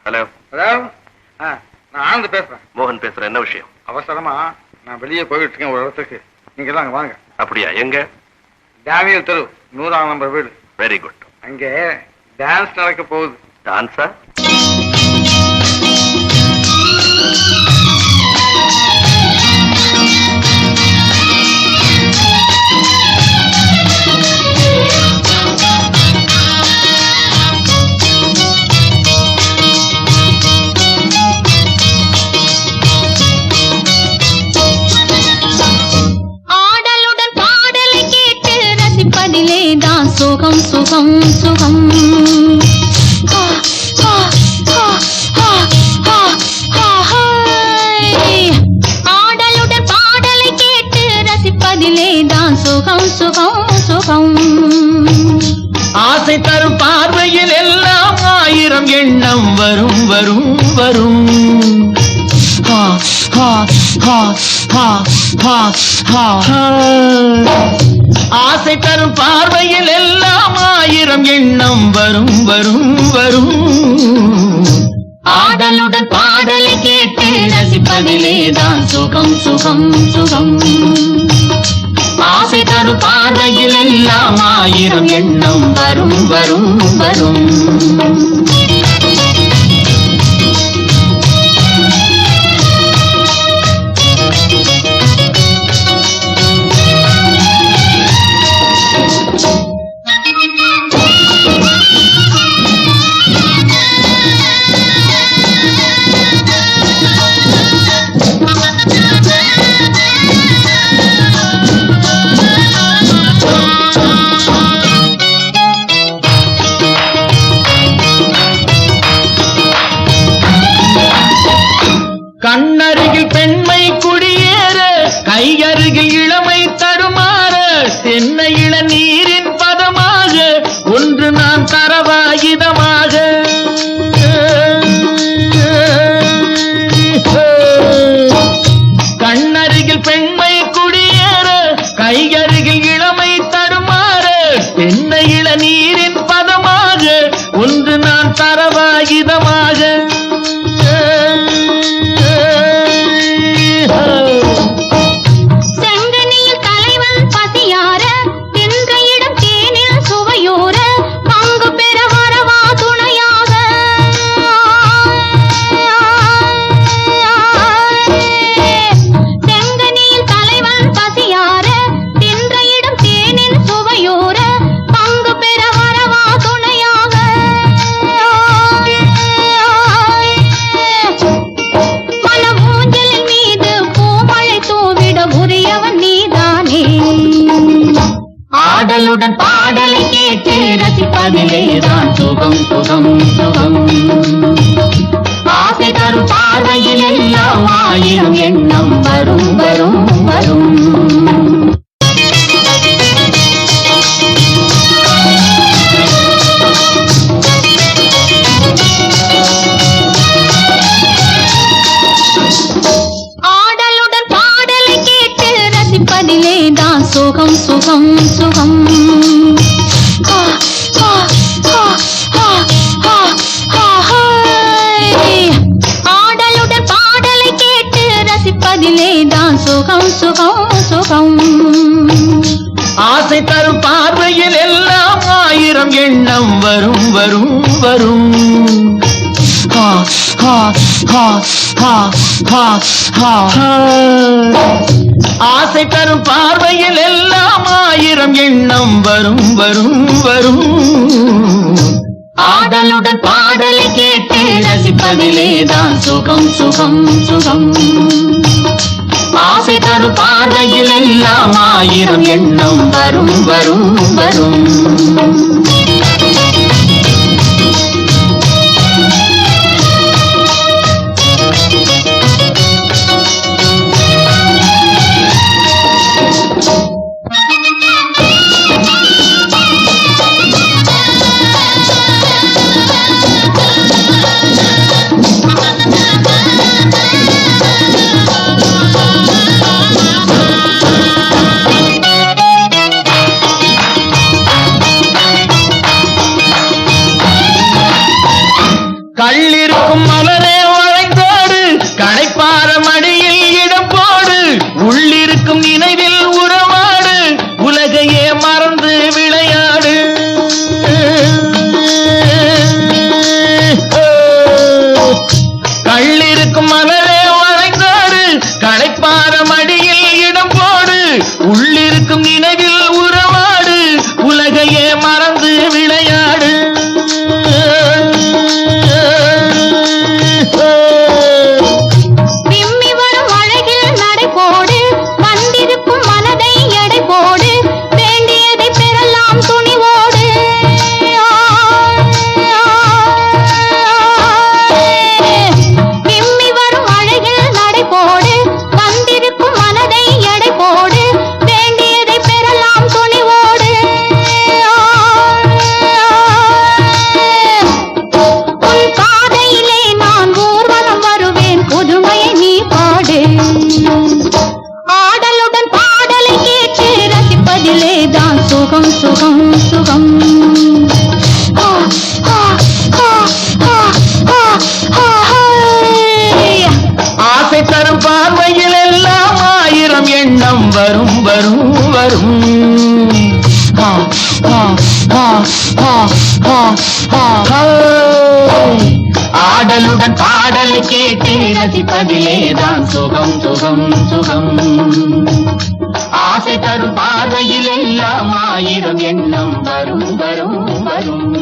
Hello hello, நான் ஆனந்த் பேசுறேன். மோகன் பேசுறேன். என்ன விஷயம்? அவசரமா நான் வெளியே போயிட்டு இருக்கேன் ஒரு இடத்துக்கு. நீங்க எல்லாம் அங்க வாங்க. அப்படியா? எங்க? டேனியல் தெரு 100ஆம் நம்பர் வீடு. Very good. அங்கே டான்ஸ் நடக்க போகுது. டான்ஸா? சுகம் சுகம் சுகம் ஆடலுடன் பாடலை கேட்டு ரசிப்பதிலே தான் சுகம் சுகம் சுகம். ஆசை தரும் பார்வையில் எல்லாம் 1000 எண்ணம் வரும் வரும் வரும். ஆசை தரும் பார்வையில் எல்லாம் 1000 எண்ணம் வரும் வரும் வரும். ஆடலுடன் பாடலை கேட்டு ரசிப்பதிலே தான் சுகம் சுகம் சுகம். ஆசை தரும் பார்வையில் எல்லாம் 1000 எண்ணம் வரும் வரும் வரும். கண்ணருகில் பெண்மை குடியேற, கையருகில் இளமை தடுமாற, தென்னை இள நீரின் பதமாக ஒன்று நான் தரவாயுதமாக. கண்ணருகில் பெண்மை குடியேற, கையருகில் இளமை தடுமாற, தென்னை இள நீரின் பதமாக ஒன்று நான் தரவாயுதமாக. ஆடலுடன் பாடலை கேட்டு ரசிப்பதிலே தான் சுகம் சுகம் சுகம். ஆசை தரும் பார்வையில் எல்லாம் 1000 எண்ணம் வரும் வரும் வரும். ஆடலுடன் பாடலை கேட்டு ரசிப்பதிலே தான் சுகம் சுகம் சுகம். ஆடலுடன் பாடலை கேட்டு ரசிப்பதிலே தான் சுகம் சுகம் சுகம். ஆசை தரும் பார்வையில் எல்லாம் 1000 எண்ணம் வரும் வரும் வரும். ஆசை தரும் பார்வையில் எல்லாம் 1000 எண்ணம் வரும் வரும் வரும். ஆடலுடன் பாடலை கேட்டு ரசிப்பதிலே தான் சுகம் சுகம் சுகம். ஆசை தரும் பார்வையில் எல்லாம் 1000 எண்ணம் வரும் வரும் வரும். உள்ளிருக்கும் மலரே வளைந்தோடு களைப்பார மடியில் இடம் போடு உள்ளிருக்கும் நினைவில் உறவாடு உலகையே மறந்து விளையாடு கள்ளிருக்கும் மலரே வளைந்தோடு களைப்பார மடியில் இடம் போடு உள்ளிருக்கும் நினைவில் உறவாடு உலகையே மறந்து விளையாடு விம்மி வரும் அழகில் நடை போடு வந்திருக்கும் மனதை எடை போடு வேண்டியதை பெறலாம் துணிவோடு விம்மி வரும் அழகில் நடை போடு வந்திருக்கும் மனதை எடை போடு வேண்டியதை பெறலாம் துணிவோடு உன் பாதையிலே நான் ஊர்வலம் வருவேன் புதுமையை நீ பாடு ஆடலுடன் பாடலை கேட்டு ரசிப்பதிலே தான் சுகம் சுகம் சுகம் ஆ, ஆ, ஆ, ஆ, ஆ, ஆ, ஹை. ஆசை தரும் பார்வையில் எல்லாம் ஆயிரம் எண்ணம் வரும் வரும் வரும் ஆ, ஆ, ஆ, ஆ, ஆ, ஆ, ஹை. ஆடலுடன் பாடலை கேட்டு ரசிப்பதிலேதான் சுகம் சுகம் சுகம் ஆசை தரும் பார்வையில் எல்லாம் ஆயிரம் எண்ணம் வரும் வரும் வரும்